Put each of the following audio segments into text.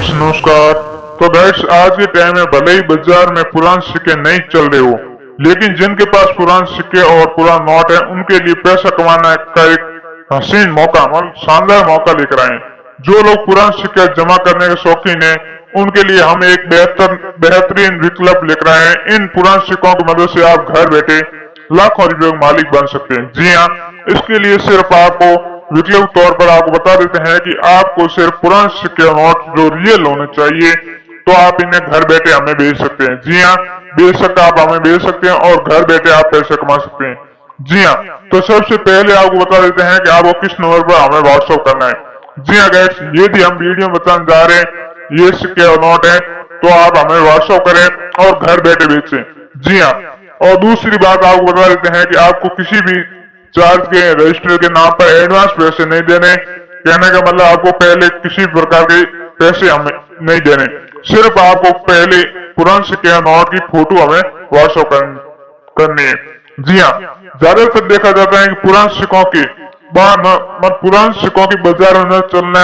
Guys नमस्कार। तो guys आज के टाइम में भले ही बाजार में पुराने सिक्के नहीं चल रहे हो, लेकिन जिनके पास पुराने सिक्के और पुराना नोट है उनके लिए पैसा कमाने का एक हसीन मौका मतलब शानदार मौका लेकर आए। जो लोग पुराने सिक्के जमा करने के शौकीन है उनके लिए हम एक बेहतरीन विकल्प लेकर आए हैं। इन पुराने सिक्कों की मदद से आप घर बैठे लाखों रुपयों के मालिक बन सकते हैं। जी हाँ, इसके लिए सिर्फ आपको विकल्प तौर पर आपको बता देते हैं कि आपको सिर्फ पुराने सिक्के और नोट जो रियल होने चाहिए तो आप इन्हें घर बैठे हमें भेज सकते हैं। जी हाँ, बेशक आप हमें भेज सकते हैं और घर बैठे आप पैसे कमा सकते हैं। जी हाँ, तो सबसे पहले आपको बता देते हैं कि आपको किस नंबर पर हमें व्हाट्सएप करना है। जी हाँ गाइस, यदि हम वीडियो में बताने जा रहे हैं ये सिक्के और नोट है तो आप हमें व्हाट्सएप करें और घर बैठे बेचें। जी हाँ, और दूसरी बात आपको बता देते हैं कि आपको किसी भी चार्ज के रजिस्टर के नाम पर एडवांस पैसे नहीं देने। कहने का मतलब आपको पहले किसी प्रकार के पैसे हमें नहीं देने, सिर्फ आपको पहले पुराने सिक्के नोट की फोटो हमें व्हाट्सएप करनी है। जी हाँ, ज्यादातर देखा जाता है कि पुराने सिक्कों की बाजार में न चलना,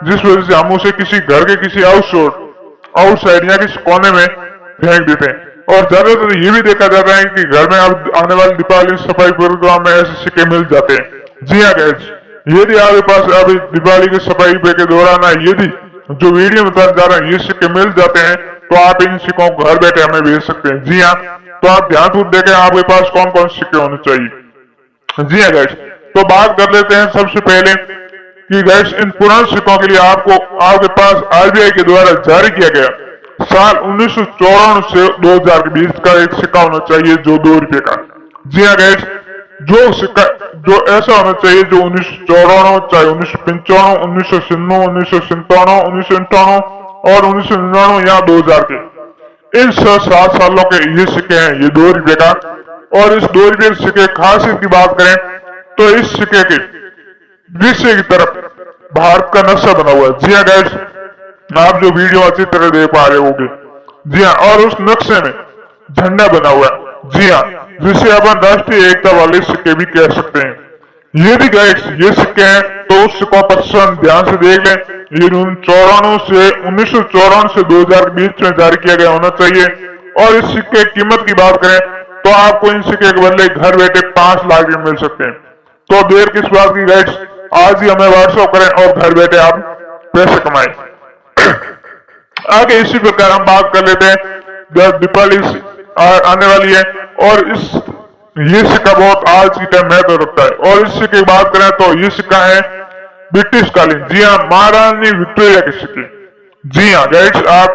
जिस वजह से हम उसे किसी घर के किसी आउटसाइड या किसी कोने में फेंक देते हैं। और ज्यादातर ये भी देखा जाता है कि घर में अब आने वाले दीपावली सफाई प्रोग्राम में ऐसे सिक्के मिल जाते हैं। जी हाँ गाइस, यदि आपके पास अभी दीपावली की सफाई के दौरान यदि जो वीडियो बताने जा रहे हैं ये सिक्के मिल जाते हैं तो आप इन सिक्कों को घर बैठे हमें भेज सकते हैं। जी हाँ, तो आप ध्यान देखें आपके पास कौन कौन सिक्के होने चाहिए। जी हाँ गाइस, तो बात कर लेते हैं सबसे पहले कि गाइस इन पुराने सिक्कों के लिए आपके पास आरबीआई के द्वारा जारी किया गया साल 1994 से 2000 के बीच का एक सिक्का होना चाहिए जो 2 रुपए का। जी हाँ गाइस, जो सिक्का जो ऐसा होना चाहिए जो 1994, चाहे 1995, 1996, 1997, 1998 और 1999 या 2000 के, इन 7 सालों के ये सिक्के हैं, ये 2 रुपए का। और इस 2 रुपए के सिक्के खासियत की बात करें तो इस सिक्के के नीचे की तरफ भारत का नक्शा बना हुआ है। जी हाँ गाइस, आप जो वीडियो अच्छी तरह देख पा रहे होंगे। जी हाँ, और उस नक्शे में झंडा बना हुआ है। जी हाँ, जिसे अपन राष्ट्रीय एकता वाले सिक्के भी कह सकते हैं। यदि गाइस ये सिक्के हैं तो उस सिक्कों पर ध्यान से देख लें, ये 1994 से 2000 के बीच में जारी किया गया होना चाहिए। और इस सिक्के की कीमत की बात करें तो आपको इन सिक्के के बदले घर बैठे 5 लाख रुपए मिल सकते हैं। तो देर किस बात की गाइस, आज ही हमें व्हाट्सएप करें और घर बैठे आप पैसे कमाएं। आगे इसी प्रकार हम बात कर लेते हैं, जब दीपावली आने वाली है और ये सिक्का बहुत आज की टाइम महत्व रखता है। और इस सिक्के की बात करें तो ये सिक्का है ब्रिटिश कालीन। जी हाँ, महारानी विक्टोरिया के सिक्के। जी हाँ गाइस, आप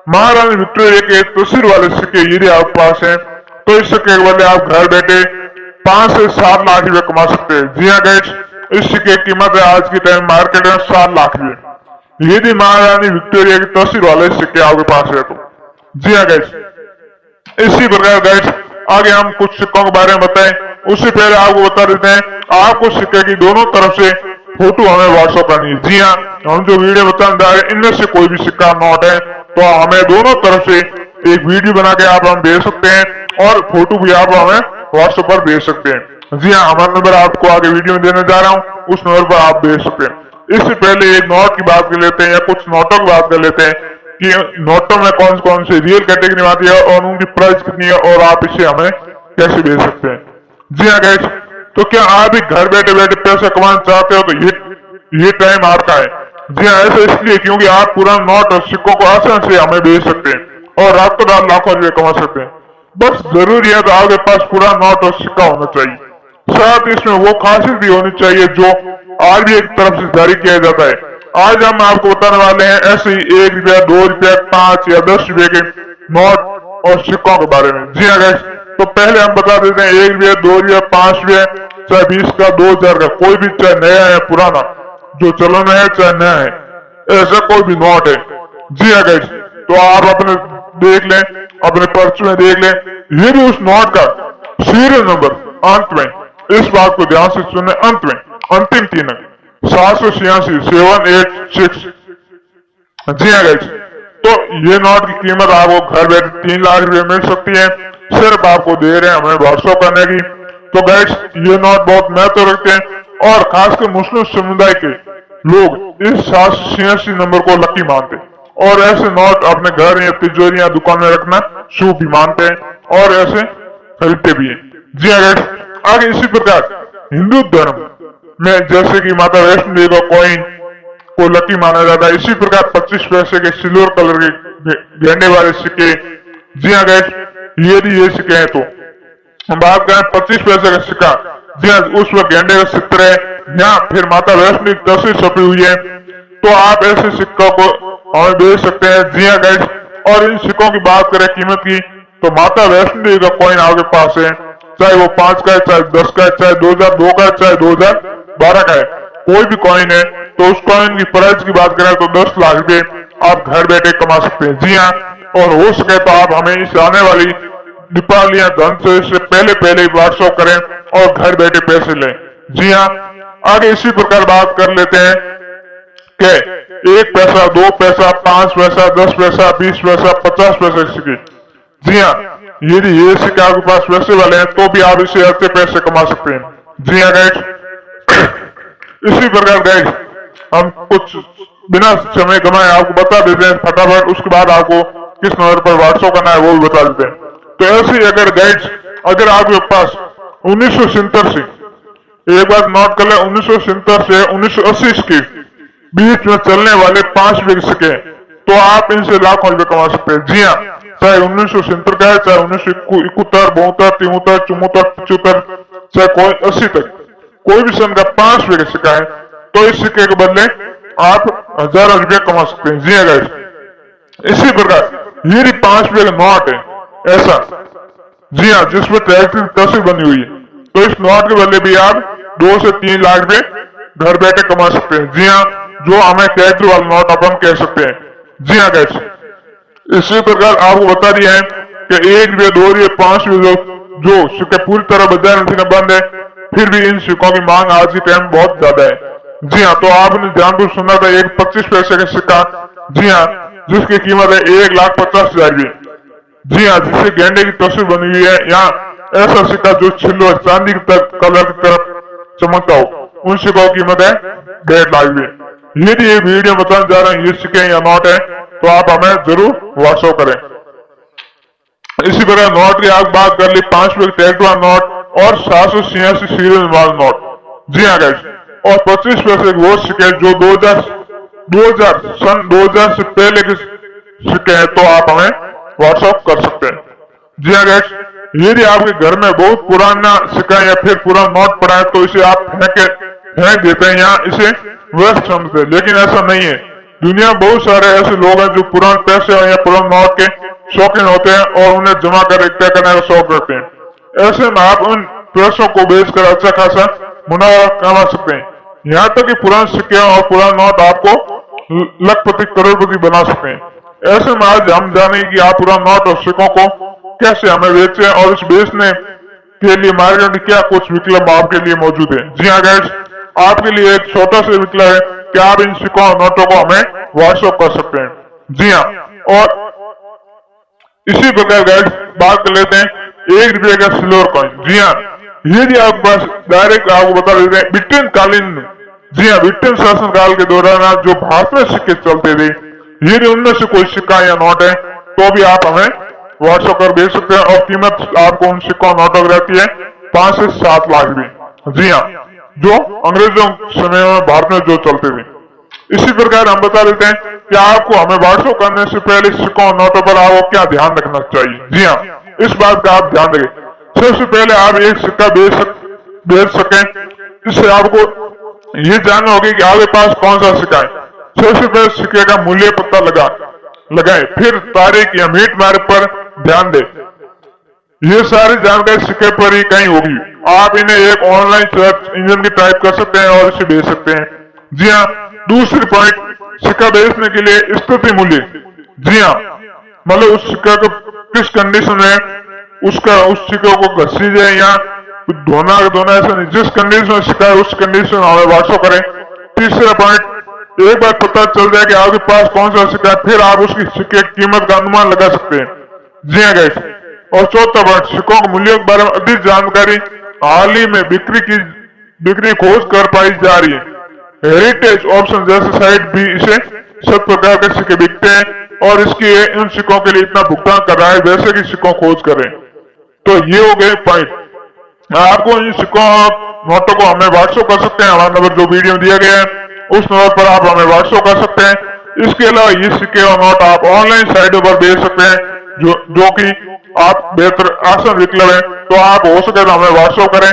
महारानी विक्टोरिया के तस्वीर वाले सिक्के यदि आपके पास है तो इस सिक्के के बदले आप घर बैठे 5 से 7 लाख रुपए कमा सकते हैं। जी हाँ गाइस, इस सिक्के की कीमत है आज की टाइम मार्केट में 7 लाख रुपए, यदि महारानी विक्टोरिया की तस्वीर वाले सिक्के आपके पास है तो। जी हाँ गाइस, इसी प्रकार गाइस आगे हम कुछ सिक्कों के बारे में बताएं उससे पहले आपको बता देते हैं आपको सिक्के की दोनों तरफ से फोटो हमें व्हाट्सएप करनी है। जी हाँ, हम जो वीडियो बताने जा रहे हैं इनमें से कोई भी सिक्का नोट है तो हमें दोनों तरफ से एक वीडियो बना के आप हम भेज सकते हैं और फोटो भी आप हमें व्हाट्सएप पर भेज सकते हैं। जी हाँ, हमारा नंबर आपको आगे वीडियो में देने जा रहा हूँ, उस नंबर पर आप भेज सकते हैं। इससे पहले एक नोट की बात कर लेते हैं या कुछ नोटों की बात कर लेते हैं कि नोटों में कौन कौन से रियल कैटेगरी में आती है और उनकी प्राइस कितनी है और आप इसे हमें कैसे भेज सकते हैं। जी हाँ गाइस, तो क्या आप भी घर बैठे बैठे पैसा कमाना चाहते हो तो ये टाइम आपका है। जी हाँ, ऐसा इसलिए क्योंकि आप पुराने नोट और सिक्कों को आसानी से हमें भेज सकते हैं और रातों रात लाखों रुपए कमा सकते हैं। बस जरूरी है तो आपके पास पुराना नोट और सिक्का होना चाहिए, साथ इसमें वो खासियत भी होनी चाहिए जो आरबीआई की तरफ से जारी किया जाता है। आज हम आपको बताने वाले हैं ऐसे ही 1 रुपया, 2 रुपया, 5 या 10 रुपए के नोट और सिक्कों के बारे में। जी हाँ गाइस, तो पहले हम बता देते हैं 1 रुपया, 2 रुपया, 5 रुपया, चाहे 20 का, 2000 का, कोई भी, चाहे नया है पुराना, जो चलन है चाहे नया है, ऐसा कोई भी नोट है। जी हाँ गाइस, तो आप अपने देख लें, अपने पर्चे में देख लें, ये भी उस नोट का सीरियल नंबर अंत में, इस बात को ध्यान से सुने, अंत में अंतिम 3 अंक 786 786। जी हाँ गाइस, तो ये नोट की कीमत आपको घर बैठे 3 लाख रुपए मिल सकती है, सिर्फ आपको दे रहे हैं हमें व्हाट्सएप करने की। तो गाइस ये नोट बहुत महत्व रखते हैं और खासकर मुस्लिम समुदाय के लोग इस 786 नंबर को लकी मानते हैं। और ऐसे नोट अपने घर या तिजोरी या दुकान में रखना शुभ भी मानते हैं और ऐसे खरीदते भी हैं। जी हाँ गाइस, आगे इसी प्रकार हिंदू धर्म में जैसे कि माता वैष्णो देवी का कॉइन को लकी माना जाता है, इसी प्रकार 25 पैसे के सिल्वर कलर के गेंडे वाले सिक्के, जी हाँ गाइस, ये सिक्के हैं। तो हम बात करें 25 पैसे का सिक्का, जी हाँ, उस वक्त गेंडे का चित्र है या फिर माता वैष्णो की तस्वीर छपी हुई है, तो आप ऐसे सिक्कों को हमें बेच सकते हैं। जी हाँ गाइस, और इन सिक्कों की बात करें कीमत की, तो माता वैष्णो देवी का कॉइन आपके पास है, चाहे वो 5 का है, चाहे 10 का है, चाहे 2002 का है, चाहे 2012 का है, कोई भी कॉइन है, तो उस कॉइन की प्राइस की बात करें तो 10 लाख रुपए आप घर बैठे कमा सकते हैं। जी हाँ, और हो सके तो आप हमें इस आने वाली दीपावली या धनतेरस से पहले व्हाट्सएप करें और घर बैठे पैसे लें। जी हाँ, आगे इसी प्रकार बात कर लेते हैं कि 1 पैसा, 2 पैसा, 5 पैसा, 10 पैसा, 20 पैसा, 50 पैसे सिक्के। जी हाँ, यदि ये सिक्के आपके पास पैसे वाले हैं तो भी आप इसे अच्छे पैसे कमा सकते हैं। जी हाँ गाइस, इसी प्रकार गाइस हम कुछ बिना समय गवाए आपको बता देते हैं फटाफट, उसके बाद आपको किस नंबर पर व्हाट्सएप करना है वो भी बता देते हैं। तो ऐसे अगर गाइड्स अगर आपके पास 1970 से, एक बात नोट कर ले, 1970 से 1980 के बीच में चलने वाले 5 रुपए के सिक्के, तो आप इनसे लाखों रुपए कमा सकते हैं। जी हाँ, चाहे 1970 का है, चाहे 1971, 72, 73, 74, 75, चाहे कोई 80 तक, कोई भी सन का 5 रुपए का सिक्का है, तो इस सिक्के के बदले आप हजारों रुपये कमा सकते हैं। जी हाँ गाइस, इसी प्रकार ये 5 रुपए का नोट है ऐसा, जी हाँ, जिसमें ट्रैक्टर की तस्वीर बनी हुई है, तो इस नोट के बदले भी आप 2 से 3 लाख रुपए घर बैठे कमा सकते हैं। जी हाँ, जो हमें ट्रैक्टर वाला नोट अपन कह सकते हैं। जी हाँ गाइस, इसी प्रकार आपको बता दिया है कि 1 रुपये, 2 रुपये, 5 रुपये जो सिक्के पूरी तरह बाजार में बंद है, फिर भी इन सिक्कों की मांग आज के टाइम बहुत ज्यादा है। जी हाँ, तो आपने ध्यान सुना था एक 25 पैसे का सिक्का, जी हाँ, जिसकी कीमत है 1,50,000 रुपये। जी हाँ, जिससे गेंडे की तस्वीर बनी हुई है, या ऐसा सिक्का जो सिल्वर चांदी की कलर की तरफ चमकता हो, उन सिक्कों की कीमत है 1.5 लाख रुपये। यदि ये वीडियो बताने जा रहे हैं ये सिक्के या नोट है, तो आप हमें जरूर व्हाट्सएप करें। इसी प्रकार नोट की आप बात कर ली, 5 रुपए ट्रैक्टर नोट और 786 सीरियल वाला नोट। जी हाँ गाइस, और 25 पैसे वो सिक्के जो 2000 से पहले के सिक्के हैं, तो आप हमें व्हाट्सएप कर सकते हैं। जी हाँ गाइस, यदि आपके घर में बहुत पुराना सिक्का या फिर पुराना नोट पड़ा है, तो इसे आप फेंक देते हैं या इसे व्यस्त समझते हैं, लेकिन ऐसा नहीं है। दुनिया में बहुत सारे ऐसे लोग हैं जो पुराने पैसे या पुराने नोट के शौकीन होते हैं और उन्हें जमा कर इकट्ठा करने का शौक रखते हैं। ऐसे में आप उन पैसों को बेचकर अच्छा खासा मुनाफा कमा सकते हैं। यहाँ तक कि पुराने सिक्के और पुराने नोट आपको लखपति, करोड़पति बना सकते हैं। ऐसे में आज हम जाने कि आप पुराने नोट और सिक्कों को कैसे हमें बेचे और इस बेचने के लिए मार्केट में क्या कुछ विकल्प आपके लिए मौजूद है। जी हाँ गाइस, आपके लिए एक छोटा सा विकल्प है कि आप इन सिक्कों और नोटों को हमें व्हाट्सएप कर सकते हैं। जी हाँ, और इसी प्रकार गाइस बात कर लेते हैं 1 रुपये का सिल्वर कॉइन। जी हाँ, यदि आपके पास डायरेक्ट आपको बता देते हैं ब्रिटेन कालीन, जी हाँ, ब्रिटेन शासन काल के दौरान जो भारत में सिक्के चलते थे, यदि उनमें से कोई सिक्का या नोट है, तो भी आप हमें व्हाट्सएप कर भेज सकते हैं और कीमत आपको उन सिक्कों नोटों की रहती है 5 से 7 लाख रुपए। जी हाँ, जो अंग्रेजों समय में भारत में जो चलते थे। इसी प्रकार हम बता देते हैं कि आपको हमें व्हाट्सएप करने से पहले सिक्कों नोटों पर आपको क्या ध्यान रखना चाहिए। जी हाँ, इस बात का आप ध्यान रखें। सबसे पहले आप एक सिक्का भेज सकें, इससे आपको ये जानना होगा कि आपके पास कौन सा सिक्का है। सबसे पहले सिक्के का मूल्य पता लगाए, फिर तारीख या मीट मार्क पर ध्यान दें। ये सारी जानकारी सिक्के पर ही कहीं होगी। आप इन्हें एक ऑनलाइन सर्च इंजन भी टाइप कर सकते हैं और इसे भेज सकते हैं। जी हाँ, दूसरी पॉइंट, सिक्का भेजने के लिए स्थिति मूल्य। जी हाँ, मतलब उस सिक्का को किस कंडीशन में उस सिक्के को घसीजे या धोना ऐसा नहीं, जिस कंडीशन में सिक्का है उस कंडीशन हमें व्हाट्सएप करें। तीसरा पॉइंट, एक बार पता चल जाए कि आपके पास कौन सा सिक्का है, फिर आप उसकी सिक्के की कीमत का अनुमान लगा सकते हैं। जी हाँ गाइस, और चौथा पॉइंट, सिक्कों के मूल्यों के बारे में अधिक जानकारी हाल ही में बिक्री खोज कर पाई जा रही है। हेरिटेज ऑप्शन जैसे साइट भी इसे सब प्रकार के सिक्के बिकते हैं और इसके इन सिक्कों के लिए इतना भुगतान कर रहा है वैसे कि सिक्कों खोज करें। तो ये हो गए पॉइंट। आपको इन सिक्कों नोटों को हमें व्हाट्सएप कर सकते हैं, हमारा नंबर जो वीडियो में दिया गया है उस नंबर पर आप हमें व्हाट्सएप कर सकते हैं। इसके अलावा ये सिक्के और नोट आप ऑनलाइन साइटों पर भेज सकते हैं जो कि आप बेहतर आसान विकल्प है। तो आप हो सके तो हमें व्हाट्सएप करें।